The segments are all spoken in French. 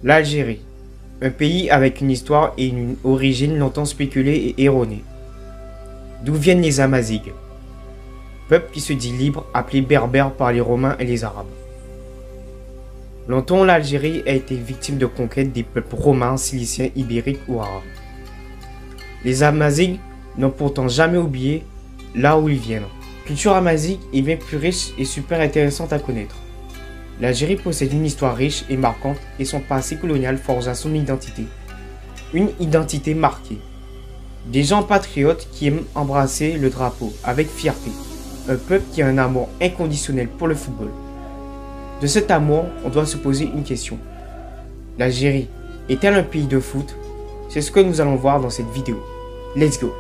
L'Algérie, un pays avec une histoire et une origine longtemps spéculée et erronée. D'où viennent les Amazighs? Peuple qui se dit libre, appelé berbère par les Romains et les Arabes. Longtemps, l'Algérie a été victime de conquêtes des peuples romains, ciliciens, ibériques ou arabes. Les Amazighs n'ont pourtant jamais oublié là où ils viennent. Culture amazigh est bien plus riche et super intéressante à connaître. L'Algérie possède une histoire riche et marquante et son passé colonial forgea son identité. Une identité marquée. Des gens patriotes qui aiment embrasser le drapeau avec fierté. Un peuple qui a un amour inconditionnel pour le football. De cet amour, on doit se poser une question. L'Algérie est-elle un pays de foot? C'est ce que nous allons voir dans cette vidéo. Let's go!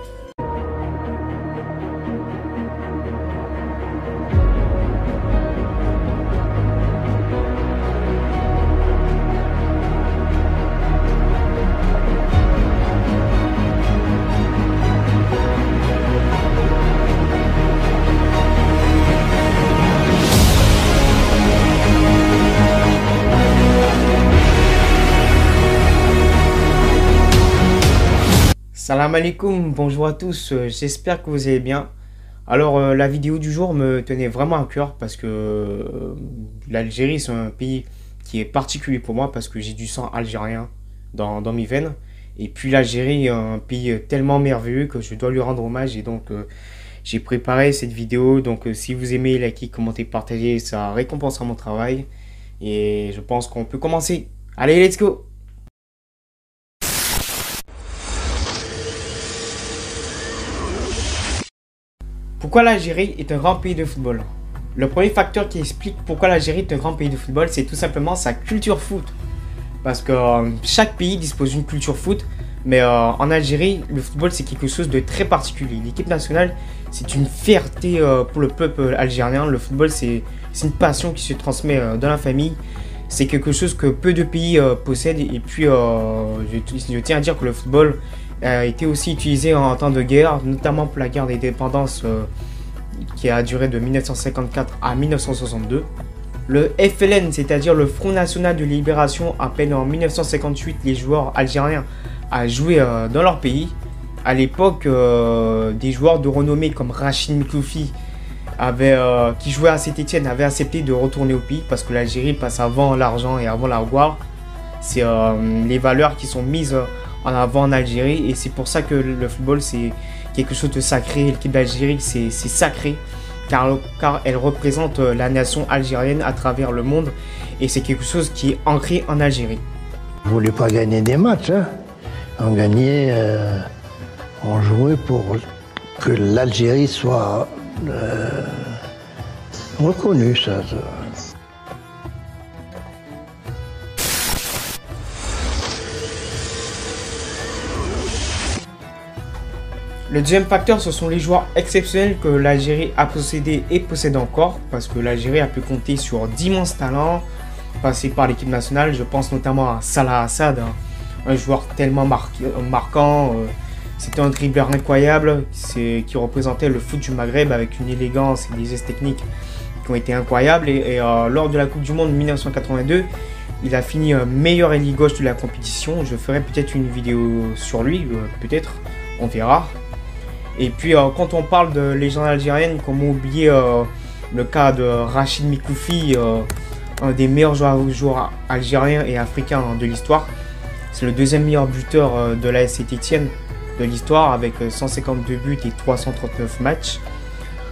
Salam alaikum, bonjour à tous, j'espère que vous allez bien. Alors la vidéo du jour me tenait vraiment à cœur parce que l'Algérie c'est un pays qui est particulier pour moi parce que j'ai du sang algérien dans mes veines. Et puis l'Algérie est un pays tellement merveilleux que je dois lui rendre hommage et donc j'ai préparé cette vidéo. Donc si vous aimez, likez, commentez, partagez, ça récompensera mon travail. Et je pense qu'on peut commencer. Allez, let's go! Pourquoi l'Algérie est un grand pays de football? Le premier facteur qui explique pourquoi l'Algérie est un grand pays de football, c'est tout simplement sa culture foot. Parce que chaque pays dispose d'une culture foot, mais en Algérie, le football c'est quelque chose de très particulier. L'équipe nationale, c'est une fierté pour le peuple algérien. Le football, c'est une passion qui se transmet dans la famille. C'est quelque chose que peu de pays possèdent. Et puis, je tiens à dire que le football a été aussi utilisé en temps de guerre, notamment pour la guerre d'indépendance qui a duré de 1954 à 1962. Le FLN, c'est-à-dire le Front National de Libération, appelle en 1958 les joueurs algériens à jouer dans leur pays. À l'époque, des joueurs de renommée comme Rachid Mikloufi, qui jouait à Saint-Étienne, avaient accepté de retourner au pays parce que l'Algérie passe avant l'argent et avant la gloire. C'est les valeurs qui sont mises en avant en Algérie et c'est pour ça que le football c'est quelque chose de sacré. L'équipe d'Algérie c'est sacré car elle représente la nation algérienne à travers le monde et c'est quelque chose qui est ancré en Algérie. On ne voulait pas gagner des matchs, hein. On gagnait, on jouait pour que l'Algérie soit reconnue, ça. Le deuxième facteur, ce sont les joueurs exceptionnels que l'Algérie a possédé et possède encore, parce que l'Algérie a pu compter sur d'immenses talents passés par l'équipe nationale. Je pense notamment à Salah Assad, un joueur tellement marquant. C'était un dribbleur incroyable qui représentait le foot du Maghreb avec une élégance et des gestes techniques qui ont été incroyables. Et lors de la Coupe du Monde 1982, il a fini meilleur ailier gauche de la compétition. Je ferai peut-être une vidéo sur lui, peut-être, on verra. Et puis quand on parle de légende algérienne, comment oublier le cas de Rachid Mikloufi, un des meilleurs joueurs algériens et africains de l'histoire. C'est le deuxième meilleur buteur de l'AS Saint-Étienne de l'histoire avec 152 buts et 339 matchs.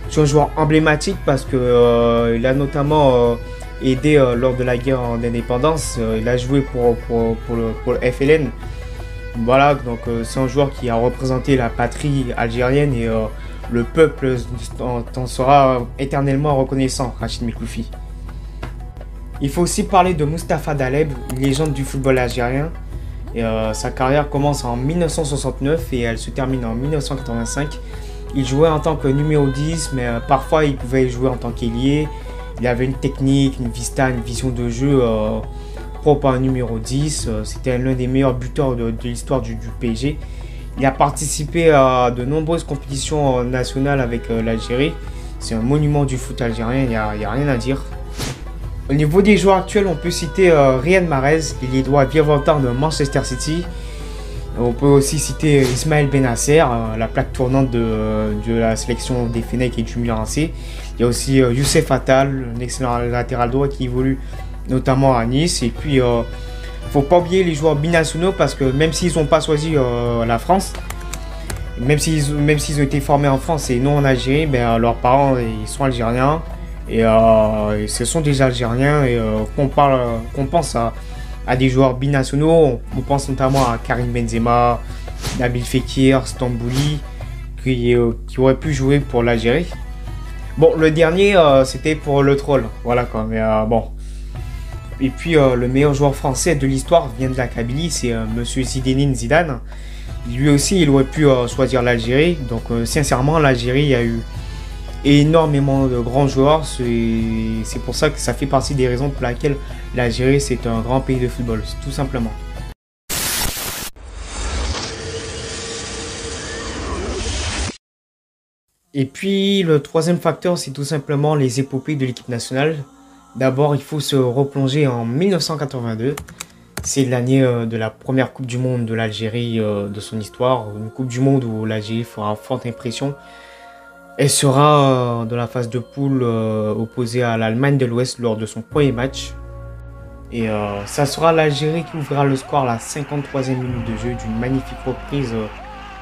C'est un joueur emblématique parce qu'il a notamment aidé lors de la guerre d'indépendance. Il a joué pour le FLN. Voilà, donc c'est un joueur qui a représenté la patrie algérienne et le peuple en sera éternellement reconnaissant, Rachid Mikloufi. Il faut aussi parler de Mustapha Daleb, une légende du football algérien. Et, sa carrière commence en 1969 et elle se termine en 1985. Il jouait en tant que numéro 10, mais parfois il pouvait jouer en tant qu'ailier. Il avait une technique, une vista, une vision de jeu propre à un numéro 10. C'était l'un des meilleurs buteurs de l'histoire du PSG. Il a participé à de nombreuses compétitions nationales avec l'Algérie. C'est un monument du foot algérien, il n'y a rien à dire. Au niveau des joueurs actuels, on peut citer Riyad Mahrez, l'ailier droit virevoltant de Manchester City. On peut aussi citer Ismaël Bennacer, la plaque tournante de la sélection des Fennecs et du Milan AC. Il y a aussi Youssef Attal, un excellent latéral droit qui évolue notamment à Nice. Et puis, faut pas oublier les joueurs binationaux parce que même s'ils n'ont pas choisi la France, même s'ils ont été formés en France et non en Algérie, ben, leurs parents ils sont algériens. Et ce sont des Algériens. Et qu'on pense à des joueurs binationaux, on pense notamment à Karim Benzema, Nabil Fekir, Stambouli, qui auraient pu jouer pour l'Algérie. Bon, le dernier, c'était pour le troll, voilà quoi, mais bon. Et puis, le meilleur joueur français de l'histoire vient de la Kabylie, c'est Monsieur Zinedine Zidane. Lui aussi, il aurait pu choisir l'Algérie, donc sincèrement, l'Algérie a eu énormément de grands joueurs, c'est pour ça que ça fait partie des raisons pour lesquelles l'Algérie c'est un grand pays de football, tout simplement. Et puis le troisième facteur, c'est tout simplement les épopées de l'équipe nationale. D'abord, il faut se replonger en 1982. C'est l'année de la première Coupe du Monde de l'Algérie de son histoire, une Coupe du Monde où l'Algérie fera forte impression. Elle sera dans la phase de poule opposée à l'Allemagne de l'Ouest lors de son premier match. Et ça sera l'Algérie qui ouvrira le score à la 53e minute de jeu d'une magnifique reprise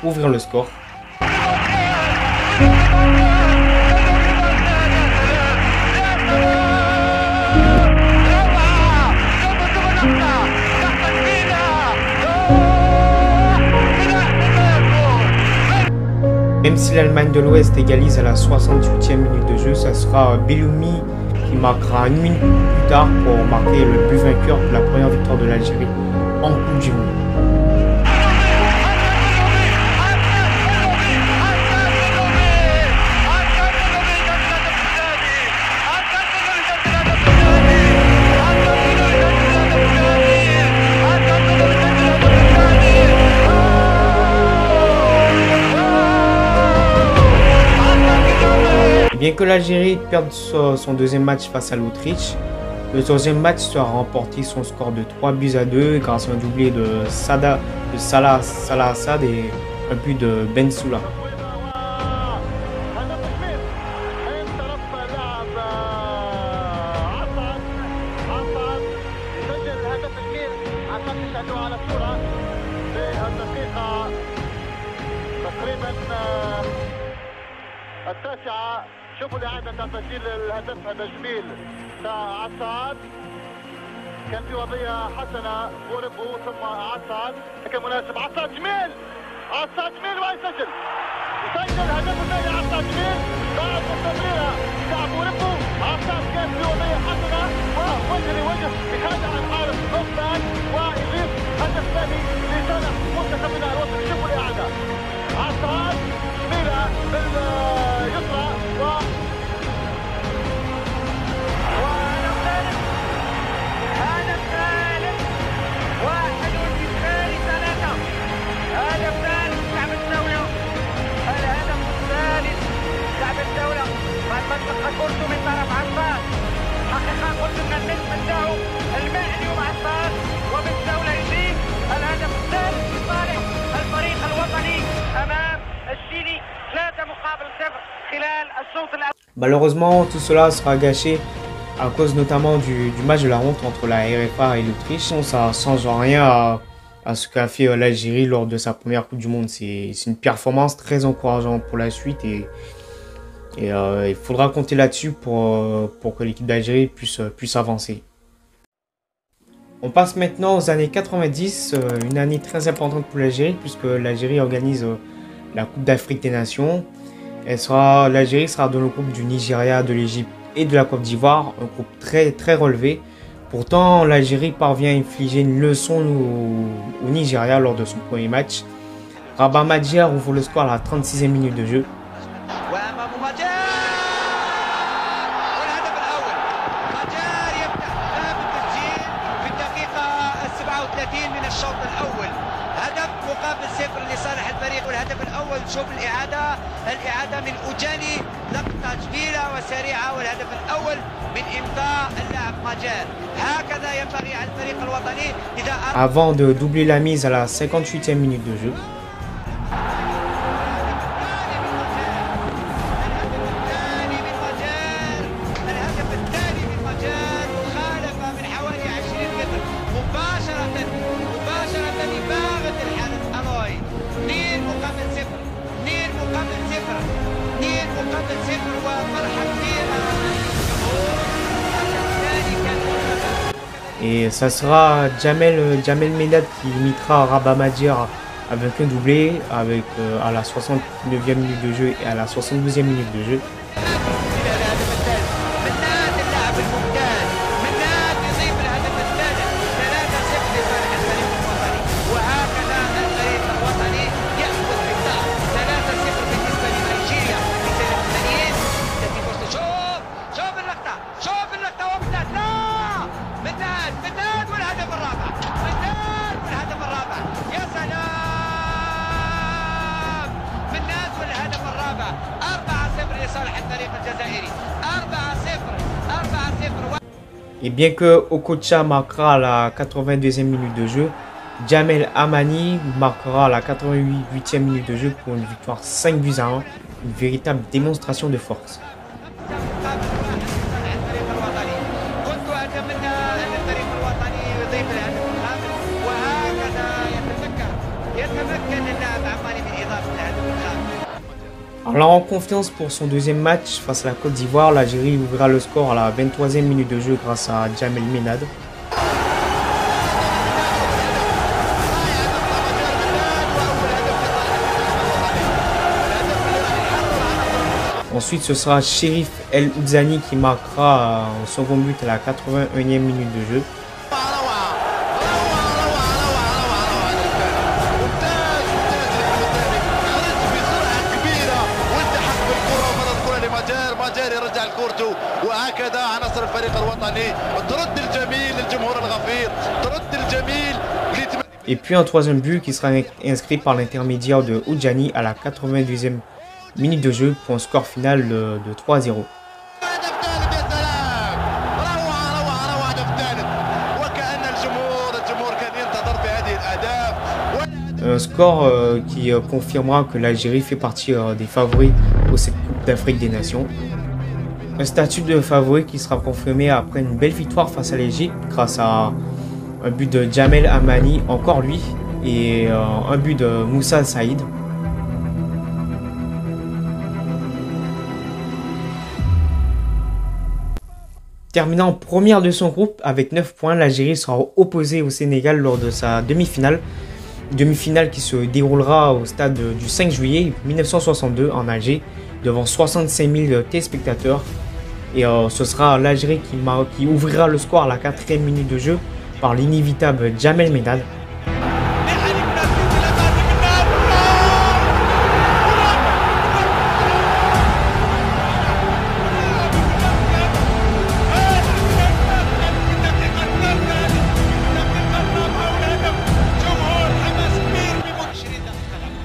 pour ouvrir le score. Même si l'Allemagne de l'Ouest égalise à la 68e minute de jeu, ça sera Belloumi qui marquera une minute plus tard pour marquer le but vainqueur pour la première victoire de l'Algérie en Coupe du Monde. Bien que l'Algérie perde son deuxième match face à l'Autriche, le troisième match sera remporté sur un score de 3-2 grâce à un doublé de Salah Assad et un but de Ben Soula. شوفوا الإعادة تاع تسجيل الهدف هذا جميل تاع عساد، كان في وضعية حسنة بوربو ثم عساد كان مناسب، عساد جميل ويسجل الهدف الثاني عساد جميل بعد التمريرة تاع بوربو. عساد كان في وضعية حسنة ووجه لوجه بخادع الحارس نوفان ويضيف هدف ثاني لصالح منتخبنا الوطني. شوفوا الإعادة عساد جميلة باليسرى كورته من طرف عباس. حقيقة قلت ان النجم نتاعو المهدي ومع عباس وبالدولة يجيب الهدف الثالث لصالح الفريق الوطني امام الشيلي 3-0 خلال الشوط الاول. Malheureusement, tout cela sera gâché à cause notamment du match de la honte entre la RFA et l'Autriche. Ça ne change rien à ce qu'a fait l'Algérie lors de sa première Coupe du Monde. C'est une performance très encourageante pour la suite et il faudra compter là-dessus pour que l'équipe d'Algérie puisse avancer. On passe maintenant aux années 90, une année très importante pour l'Algérie puisque l'Algérie organise la Coupe d'Afrique des Nations. L'Algérie sera dans le groupe du Nigeria, de l'Égypte et de la Côte d'Ivoire, un groupe très, très relevé. Pourtant, l'Algérie parvient à infliger une leçon au Nigeria lors de son premier match. Rabat Madjer ouvre le score à la 36e minute de jeu. شوف الإعادة من أوجاني، لقطة جميلة وسريعة والهدف الأول Avant de doubler la mise à la 58e minute de jeu. Et ça sera Jamel Medad qui imitera Rabat Madjer avec un doublé avec, à la 69e minute de jeu et à la 72e minute de jeu. Et bien que Okocha marquera à la 82e minute de jeu, Jamel Amani marquera à la 88e minute de jeu pour une victoire 5-1, une véritable démonstration de force. Alors en confiance pour son deuxième match face à la Côte d'Ivoire, l'Algérie ouvrira le score à la 23e minute de jeu grâce à Jamel Medad. Ensuite, ce sera Cherif El Oudzani qui marquera un second but à la 81e minute de jeu. Et puis un troisième but qui sera inscrit par l'intermédiaire de Oudjani à la 92e minute de jeu pour un score final de 3-0. Un score qui confirmera que l'Algérie fait partie des favoris pour cette Coupe d'Afrique des Nations. Un statut de favori qui sera confirmé après une belle victoire face à l'Égypte grâce à un but de Jamel Amani, encore lui, et un but de Moussa Saïd. Terminant première de son groupe avec 9 points, l'Algérie sera opposée au Sénégal lors de sa demi-finale. Demi-finale qui se déroulera au stade du 5 juillet 1962 en Alger, devant 65 000 téléspectateurs. Et ce sera l'Algérie qui ouvrira le score à la 4e minute de jeu par l'inévitable Jamel Medad.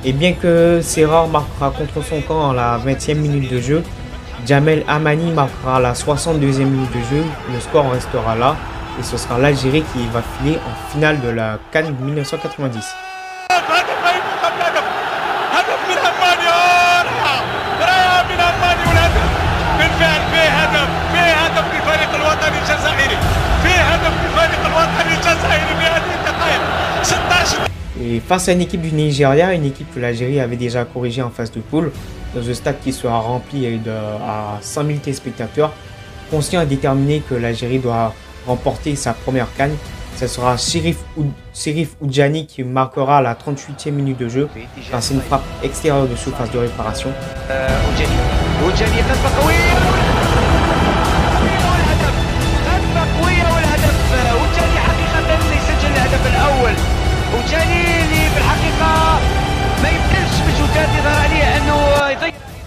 Et bien que Serrar marquera contre son camp à la 20e minute de jeu, Jamel Amani marquera à la 62e minute de jeu, le score restera là et ce sera l'Algérie qui va filer en finale de la CAN 1990. Et face à une équipe du Nigeria, une équipe que l'Algérie avait déjà corrigée en phase de poule, dans un stade qui sera rempli à 100 000 téléspectateurs, conscient et déterminé que l'Algérie doit remporter sa première CAN, ce sera Cherif Oudjani qui marquera à la 38e minute de jeu grâce à une frappe extérieure de surface de réparation.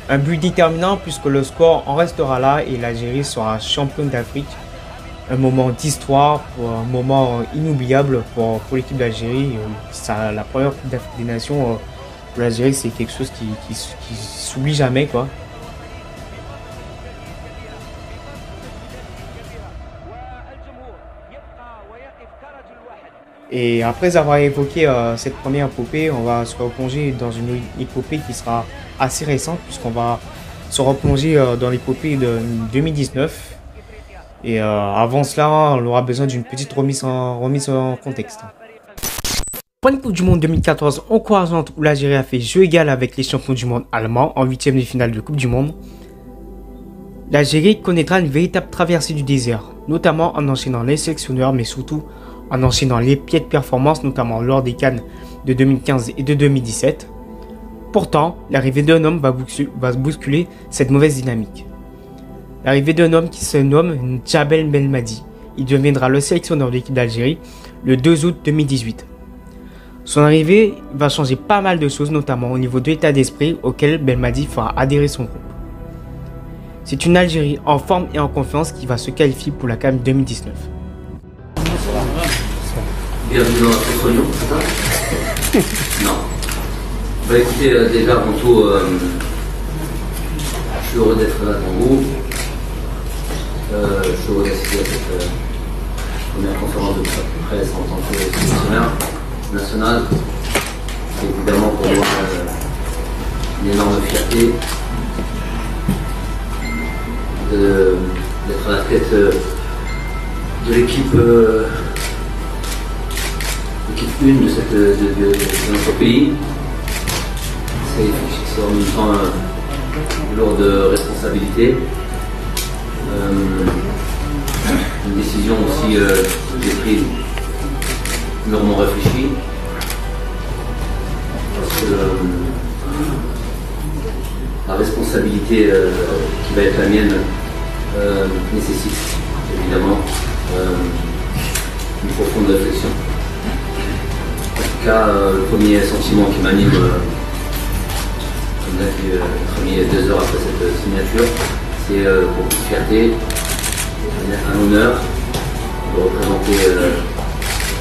Un but déterminant puisque le score en restera là et l'Algérie sera championne d'Afrique. Un moment d'histoire, un moment inoubliable pour l'équipe d'Algérie. La première Coupe d'Afrique des Nations pour l'Algérie, c'est quelque chose qui s'oublie jamais, quoi. Et après avoir évoqué cette première épopée, on va se replonger dans une épopée qui sera assez récente, puisqu'on va se replonger dans l'épopée de 2019. Et avant cela, on aura besoin d'une petite remise en contexte. Pour une Coupe du Monde 2014 encourageante où l'Algérie a fait jeu égal avec les champions du monde allemands en huitième de finale de Coupe du Monde, l'Algérie connaîtra une véritable traversée du désert, notamment en enchaînant les sélectionneurs, mais surtout en enchaînant les pieds de performance, notamment lors des CAN de 2015 et de 2017. Pourtant, l'arrivée d'un homme va bousculer cette mauvaise dynamique. L'arrivée d'un homme qui se nomme Djabel Belmadi. Il deviendra le sélectionneur de l'équipe d'Algérie le 2 août 2018. Son arrivée va changer pas mal de choses, notamment au niveau de l'état d'esprit auquel Belmadi fera adhérer son groupe. C'est une Algérie en forme et en confiance qui va se qualifier pour la CAN 2019. Bienvenue dans notre réunion, c'est ça? Non. Bah écoutez, déjà avant tout, je suis heureux d'être là devant vous. Je suis heureux d'assister à cette première conférence de presse en tant que sélectionneur national. C'est évidemment pour moi une énorme fierté d'être à la tête de l'équipe 1 de notre pays. C'est en même temps une lourde responsabilité. Une décision aussi que j'ai prise mûrement réfléchie. Parce que la responsabilité qui va être la mienne nécessite évidemment une profonde réflexion. En tout cas, le premier sentiment qui m'anime, comme l'a dit 2 heures après cette signature, c'est beaucoup de fierté, un honneur de représenter,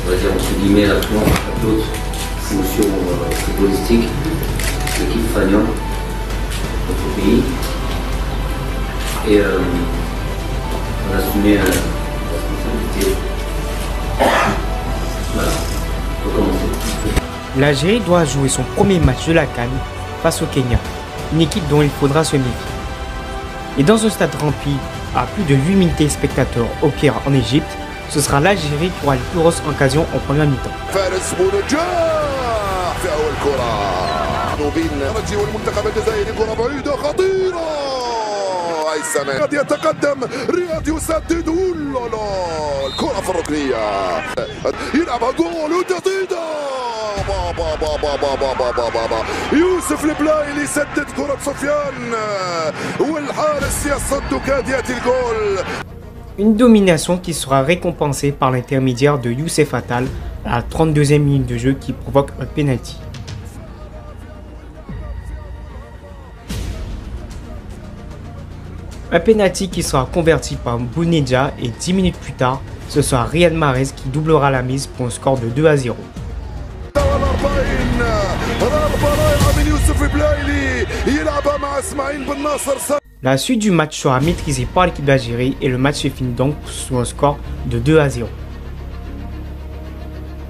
on va dire entre guillemets, la planche à d'autres fonctions footballistiques, l'équipe Fagnon, notre pays, et on assumer la responsabilité. Voilà, on peut commencer. L'Algérie doit jouer son premier match de la CAN face au Kenya, une équipe dont il faudra se méfier. Et dans un stade rempli à plus de 8000 téléspectateurs au Caire en Égypte, ce sera l'Algérie qui aura les plus grosses occasions en première mi-temps. قد يتقدم رياض يسدد الكرة في الركنية يلعبها جول وتسديدة بابا يوسف البلايلي يسدد كرة سفيان والحارس يصد كاد يأتي الجول. Une domination qui sera récompensée par l'intermédiaire de Youssef Attal à la 32e minute de jeu qui provoque un penalty. Un penalty qui sera converti par Bounedjah et 10 minutes plus tard, ce sera Riyad Mahrez qui doublera la mise pour un score de 2-0. La suite du match sera maîtrisée par l'équipe d'Algérie et le match se finit donc sur un score de 2-0.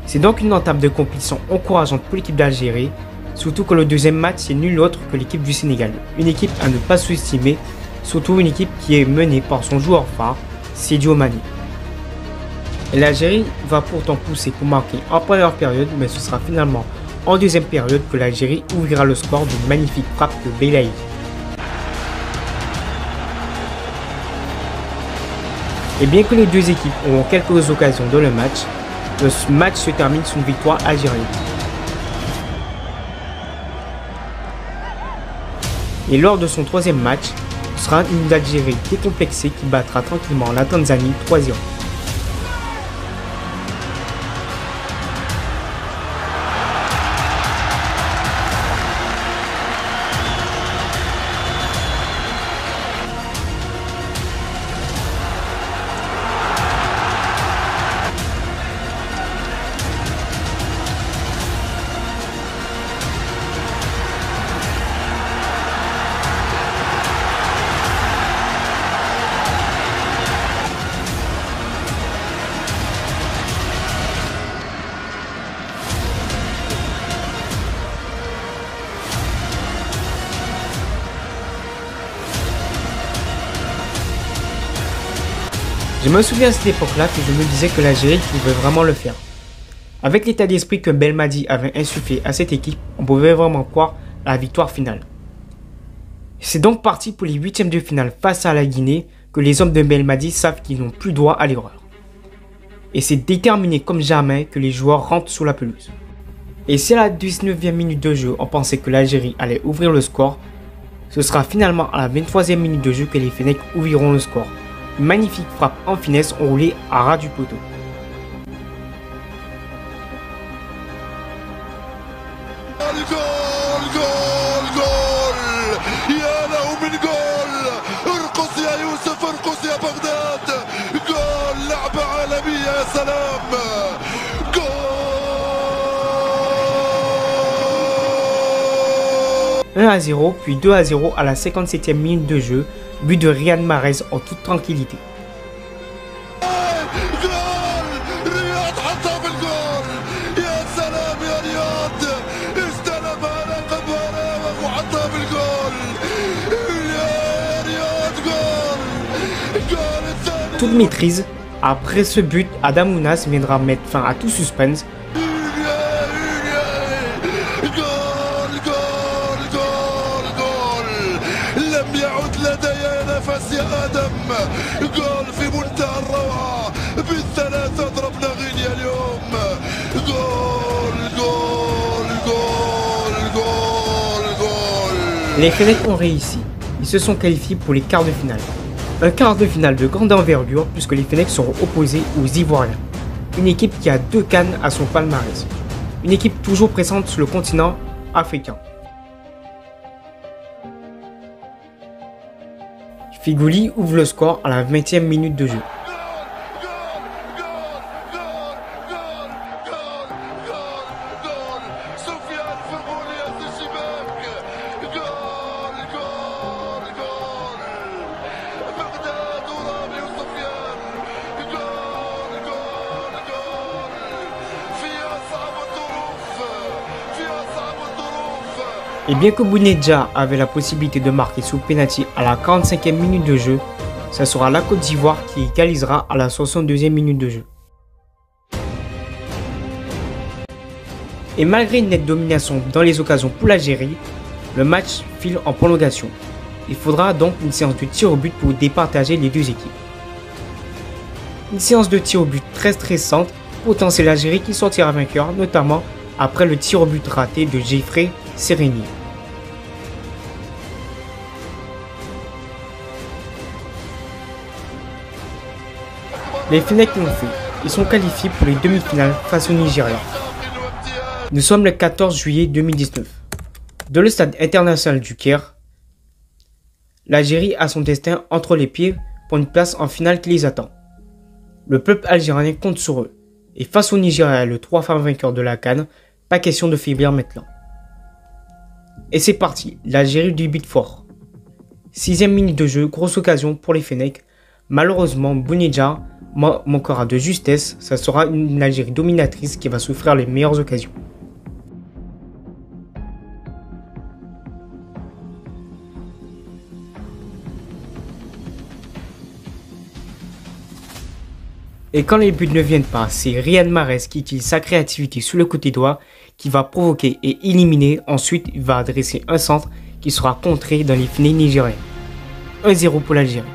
C'est donc une entame de compétition encourageante pour l'équipe d'Algérie, surtout que le deuxième match c'est nul autre que l'équipe du Sénégal, une équipe à ne pas sous-estimer, surtout une équipe qui est menée par son joueur phare, Sadio Mané. L'Algérie va pourtant pousser pour marquer en première période, mais ce sera finalement en deuxième période que l'Algérie ouvrira le score d'une magnifique frappe de Belaïli. Et bien que les deux équipes auront quelques occasions dans le match se termine sur une victoire algérienne. Et lors de son troisième match, ce sera une Algérie décomplexée qui battra tranquillement la Tanzanie 3-0. Je me souviens à cette époque-là que je me disais que l'Algérie pouvait vraiment le faire. Avec l'état d'esprit que Belmadi avait insufflé à cette équipe, on pouvait vraiment croire à la victoire finale. C'est donc parti pour les huitièmes de finale face à la Guinée que les hommes de Belmadi savent qu'ils n'ont plus droit à l'erreur. Et c'est déterminé comme jamais que les joueurs rentrent sur la pelouse. Et si à la 19e minute de jeu on pensait que l'Algérie allait ouvrir le score, ce sera finalement à la 23e minute de jeu que les Fennecs ouvriront le score. Une magnifique frappe en finesse enroulée à ras du poteau. « 1-0 puis 2-0 à la 57e minute de jeu, but de Riyad Mahrez en toute tranquillité. Toute maîtrise, après ce but, Adam Ounas viendra mettre fin à tout suspense. Les Fennecs ont réussi. Ils se sont qualifiés pour les quarts de finale. Un quart de finale de grande envergure puisque les Fennecs seront opposés aux Ivoiriens. Une équipe qui a 2 cannes à son palmarès. Une équipe toujours présente sur le continent africain. Figouli ouvre le score à la 20e minute de jeu. Et bien que Bounedjah avait la possibilité de marquer sous penalty à la 45e minute de jeu, ce sera la Côte d'Ivoire qui égalisera à la 62e minute de jeu. Et malgré une nette domination dans les occasions pour l'Algérie, le match file en prolongation. Il faudra donc une séance de tir au but pour départager les deux équipes. Une séance de tir au but très stressante, pourtant c'est l'Algérie qui sortira vainqueur, notamment après le tir au but raté de Geoffrey Sereni. Les Fennecs l'ont fait. Ils sont qualifiés pour les demi-finales face au Nigeria. Nous sommes le 14 juillet 2019. De le stade international du Caire, l'Algérie a son destin entre les pieds pour une place en finale qui les attend. Le peuple algérien compte sur eux. Et face au Nigeria, le 3 fois vainqueur de la CAN, pas question de faiblir maintenant. Et c'est parti, l'Algérie débute fort. 6e minute de jeu, grosse occasion pour les Fennecs. Malheureusement, Bounedjah manquera de justesse, ça sera une Algérie dominatrice qui va s'offrir les meilleures occasions. Et quand les buts ne viennent pas, c'est Riyad Mahrez qui utilise sa créativité sous le côté droit qui va provoquer et éliminer. Ensuite, il va adresser un centre qui sera contré dans les filets nigériens. 1-0 pour l'Algérie.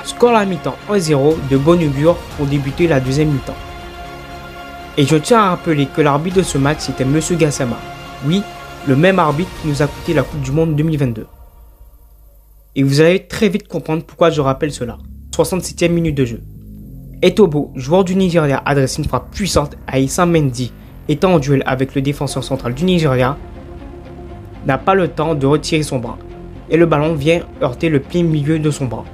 Score à la mi-temps 1-0 de bonne augure pour débuter la deuxième mi-temps. Et je tiens à rappeler que l'arbitre de ce match c'était Monsieur Gassama. Oui, le même arbitre qui nous a coûté la Coupe du Monde 2022. Et vous allez très vite comprendre pourquoi je rappelle cela. 67e minute de jeu. Etobo, joueur du Nigeria, adresse une frappe puissante à Issa Mendy, étant en duel avec le défenseur central du Nigeria, n'a pas le temps de retirer son bras. Et le ballon vient heurter le pied milieu de son bras.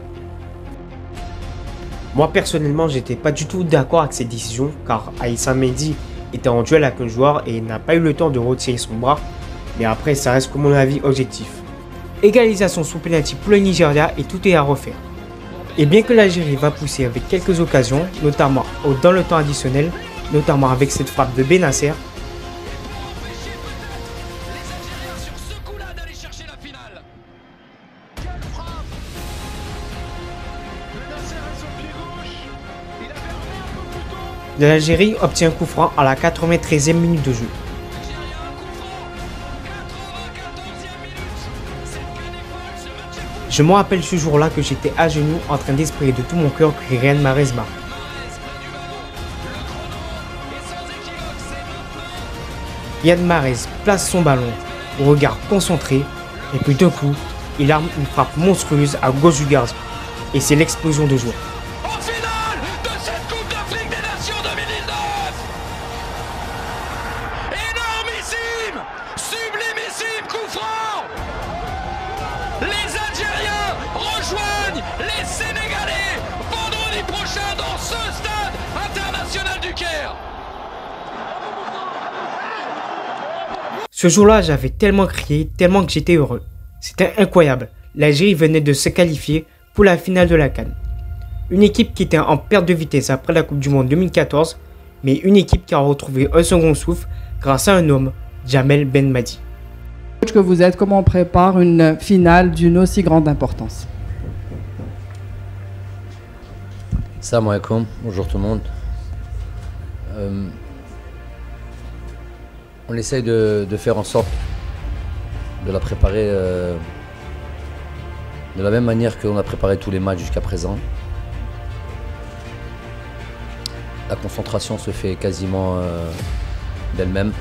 Moi personnellement, j'étais pas du tout d'accord avec cette décision car Issa Mendy était en duel avec un joueur et n'a pas eu le temps de retirer son bras. Mais après, ça reste que mon avis objectif. Égalisation sous penalty pour le Nigeria et tout est à refaire. Et bien que l'Algérie va pousser avec quelques occasions, notamment dans le temps additionnel, notamment avec cette frappe de Benasser, l'Algérie obtient un coup franc à la 93e minute de jeu. Je me rappelle ce jour-là que j'étais à genoux en train d'espérer de tout mon cœur que Riyad Mahrez marque. Riyad Mahrez place son ballon, au regard concentré, et puis d'un coup, il arme une frappe monstrueuse à gauche du gardien. Et c'est l'explosion de joie. En finale de cette Coupe d'Afrique des Nations 2019 ! Énormissime, sublimissime coup franc. Les Algériens rejoignent les Sénégalais vendredi prochain dans ce stade international du Caire. Ce jour-là, j'avais tellement crié, tellement que j'étais heureux. C'était incroyable. L'Algérie venait de se qualifier pour la finale de la CAN. Une équipe qui était en perte de vitesse après la Coupe du Monde 2014, mais une équipe qui a retrouvé un second souffle grâce à un homme, Djamel Benmadi. Que vous êtes, comment on prépare une finale d'une aussi grande importance? Salam alaikum, bonjour tout le monde. On essaye de faire en sorte de la préparer de la même manière qu'on a préparé tous les matchs jusqu'à présent. La concentration se fait quasiment d'elle-même.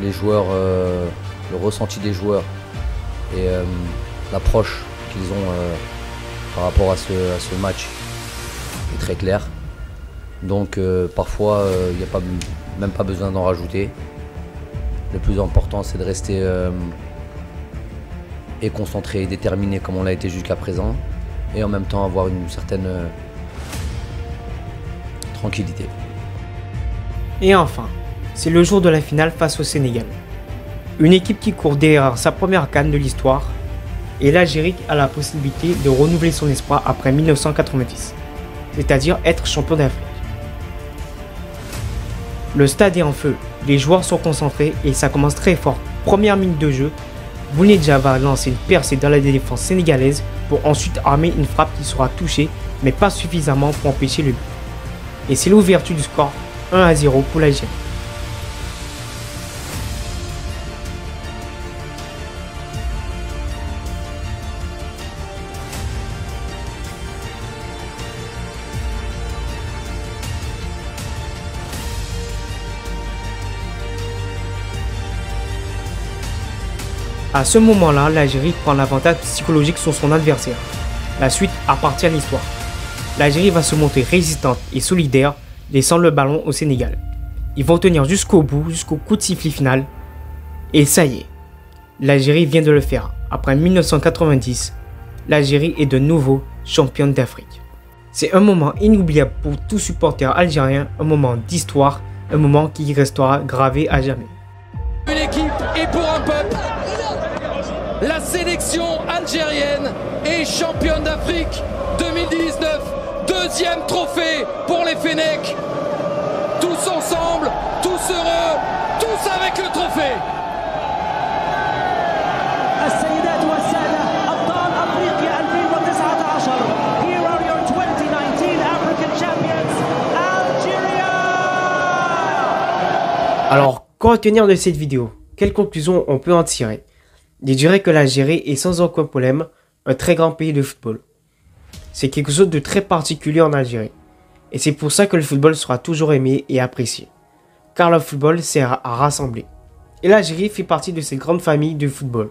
Les joueurs, le ressenti des joueurs et l'approche qu'ils ont par rapport à ce match est très clair. Donc parfois il n'y a même pas besoin d'en rajouter. Le plus important c'est de rester et concentré et déterminé comme on l'a été jusqu'à présent et en même temps avoir une certaine tranquillité. Et enfin, c'est le jour de la finale face au Sénégal. Une équipe qui court derrière sa première CAN de l'histoire et l'Algérie a la possibilité de renouveler son espoir après 1990, c'est-à-dire être champion d'Afrique. Le stade est en feu, les joueurs sont concentrés et ça commence très fort. Première minute de jeu, Bounedjah va lancer une percée dans la défense sénégalaise pour ensuite armer une frappe qui sera touchée mais pas suffisamment pour empêcher le but. Et c'est l'ouverture du score 1-0 pour l'Algérie. À ce moment-là, l'Algérie prend l'avantage psychologique sur son adversaire. La suite appartient à l'histoire. L'Algérie va se montrer résistante et solidaire, laissant le ballon au Sénégal. Ils vont tenir jusqu'au bout, jusqu'au coup de sifflet final. Et ça y est, l'Algérie vient de le faire. Après 1990, l'Algérie est de nouveau championne d'Afrique. C'est un moment inoubliable pour tout supporter algérien, un moment d'histoire, un moment qui restera gravé à jamais. Une équipe et pour un peuple. La sélection algérienne est championne d'Afrique 2019. Deuxième trophée pour les Fennecs. Tous ensemble, tous heureux, tous avec le trophée. Alors, qu'en retenir de cette vidéo? Quelle conclusion on peut en tirer? Je dirais que l'Algérie est sans aucun problème un très grand pays de football. C'est quelque chose de très particulier en Algérie. Et c'est pour ça que le football sera toujours aimé et apprécié. Car le football sert à rassembler. Et l'Algérie fait partie de cette grande famille de football.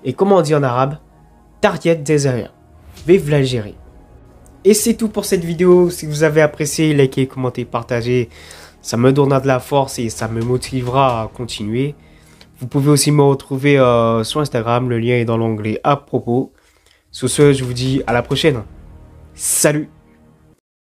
Et comme on dit en arabe, Tahiyat Désiré. Vive l'Algérie. Et c'est tout pour cette vidéo. Si vous avez apprécié, likez, commentez, partagez. Ça me donnera de la force et ça me motivera à continuer. Vous pouvez aussi me retrouver sur Instagram, le lien est dans l'onglet à propos. Sur ce, je vous dis à la prochaine. Salut!